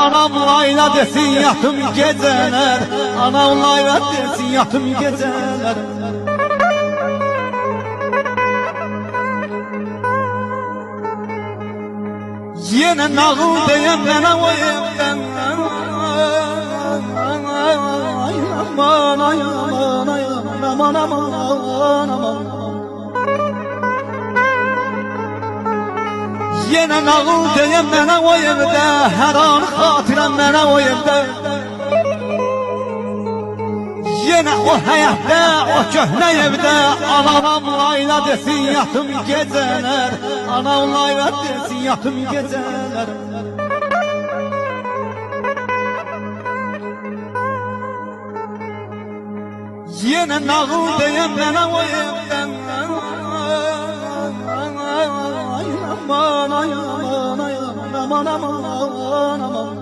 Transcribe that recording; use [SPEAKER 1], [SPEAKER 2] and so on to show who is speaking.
[SPEAKER 1] Anam layla desin yatım geceler, anam layla desin yatım geceler. Yine nağıl diyen bana o evden, aman aman aman aman aman. Yine nağıl diyen bana o evde, her an hatıram bana o evde. Yine o hayatta, o köhne evde, anam layla desin yatım geceler, anam layla desin yatım geceler. Yine nağıl diyen bana o evden, aman aman aman aman aman aman.